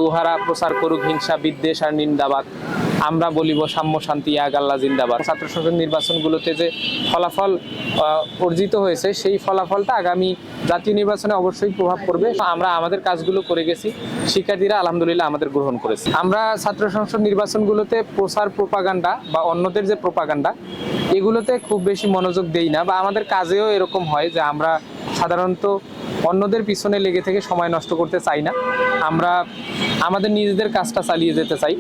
উহারা প্রচার করুক হিংসা বিদ্বেষ আর নিন্দাবাদ, আমরা বলিব সাম্য শান্তি এক আল্লাহ জিন্দাবাদ। ছাত্র সংসদ নির্বাচনগুলোতে যে ফলাফল অর্জিত হয়েছে সেই ফলাফলটা আগামী জাতীয় নির্বাচনে অবশ্যই প্রভাব পড়বে। আমরা আমাদের কাজগুলো করে গেছি, শিক্ষার্থীরা আলহামদুলিল্লাহ আমাদের গ্রহণ করেছে। আমরা ছাত্র সংসদ নির্বাচনগুলোতে প্রচার প্রোপাগান্ডা বা অন্যদের যে প্রোপাগান্ডা এগুলোতে খুব বেশি মনোযোগ দেই না, বা আমাদের কাজেও এরকম হয় যে আমরা সাধারণত অন্যদের পিছনে লেগে থেকে সময় নষ্ট করতে চাই না। আমরা আমাদের নিজেদের কাজটা চালিয়ে যেতে চাই।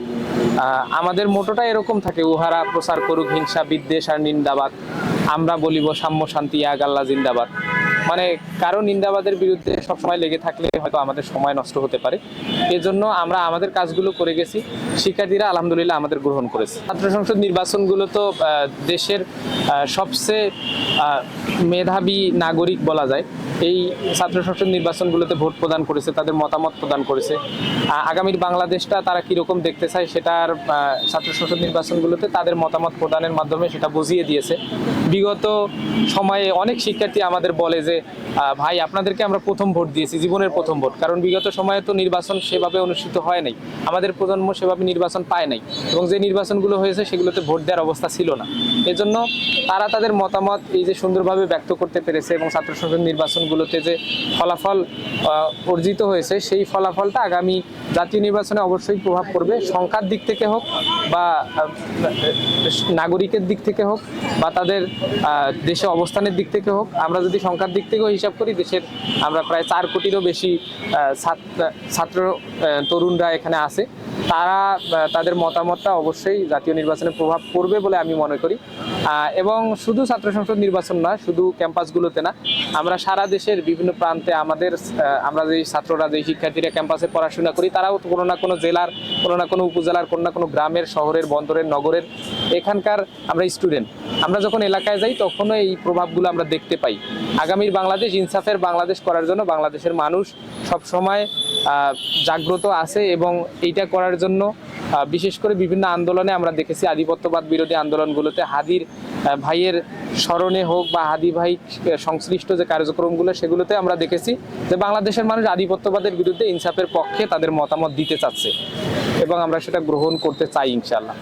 আমাদের মোটোটা এরকম থাকে, উহারা প্রচার করুক হিংসা বিদ্বেষ আর নিন্দাবাদ, আমরা বলিব সাম্য শান্তি এক আল্লাহ জিন্দাবাদ। মানে কারো নিন্দাবাদের বিরুদ্ধে সবসময় লেগে থাকলে হয়তো আমাদের সময় নষ্ট হতে পারে। এজন্য আমরা আমাদের কাজগুলো করে গেছি, শিক্ষার্থীরা আলহামদুলিল্লাহ আমাদের গ্রহণ করেছে। ছাত্র সংসদ নির্বাচনগুলো তো দেশের সবচেয়ে মেধাবী নাগরিক বলা যায় এই ছাত্র সংসদ নির্বাচনগুলোতে ভোট প্রদান করেছে, তাদের মতামত প্রদান করেছে। আগামীর বাংলাদেশটা তারা কিরকম দেখতে চায় সেটার ছাত্র সংসদ নির্বাচনগুলোতে তাদের মতামত প্রদানের মাধ্যমে সেটা বুঝিয়ে দিয়েছে। বিগত সময়ে অনেক শিক্ষার্থী আমাদের বলে যে ভাই আপনাদেরকে আমরা প্রথম ভোট দিয়েছি, জীবনের প্রথম ভোট, কারণ বিগত সময়ে তো নির্বাচন সেভাবে অনুষ্ঠিত হয় নাই, আমাদের প্রজন্ম সেভাবে নির্বাচন পায় নাই, এবং যে নির্বাচনগুলো হয়েছে সেগুলোতে ভোট দেওয়ার অবস্থা ছিল না। এজন্য তারা তাদের মতামত এই যে সুন্দরভাবে ব্যক্ত করতে পেরেছে, এবং ছাত্র সংসদ নির্বাচনগুলোতে যে ফলাফল অর্জিত হয়েছে সেই ফলাফলটা আগামী জাতীয় নির্বাচনে অবশ্যই প্রভাব পড়বে, সংখ্যার দিক থেকে হোক বা নাগরিকের দিক থেকে হোক বা তাদের দেশে অবস্থানের দিক থেকে হোক। আমরা যদি সংখ্যার দিক থেকেও হিসাব করি, দেশের আমরা প্রায় 4 কোটিরও বেশি ছাত্র তরুণরা এখানে আছে, তারা তাদের মতামতটা অবশ্যই জাতীয় নির্বাচনে প্রভাব পড়বে বলে আমি মনে করি। এবং শুধু ছাত্র সংসদ নির্বাচন না, শুধু ক্যাম্পাসগুলোতে না, আমরা সারা দেশের বিভিন্ন প্রান্তে আমরা যেই ছাত্ররা যেই শিক্ষার্থীরা ক্যাম্পাসে পড়াশোনা করি তারাও কোনো না কোনো জেলার, কোনো না কোনো উপজেলার, কোনো না কোনো গ্রামের, শহরের, বন্দরের, নগরের এখানকার আমরা স্টুডেন্ট। আমরা যখন এলাকায় যাই তখনও এই প্রভাবগুলো আমরা দেখতে পাই। আগামীর বাংলাদেশ ইনসাফের বাংলাদেশ করার জন্য বাংলাদেশের মানুষ সবসময় জাগ্রত আছে, এবং এইটা করার জন্য বিশেষ করে বিভিন্ন আন্দোলনে আমরা দেখেছি, আধিপত্যবাদ বিরোধী আন্দোলনগুলোতে হাদির ভাইয়ের স্মরণে হোক বা হাদি ভাই সংশ্লিষ্ট যে কার্যক্রমগুলো সেগুলোতে আমরা দেখেছি যে বাংলাদেশের মানুষ আধিপত্যবাদের বিরুদ্ধে ইনসাফের পক্ষে তাদের মতামত দিতে চাচ্ছে, এবং আমরা সেটা গ্রহণ করতে চাই ইনশাআল্লাহ।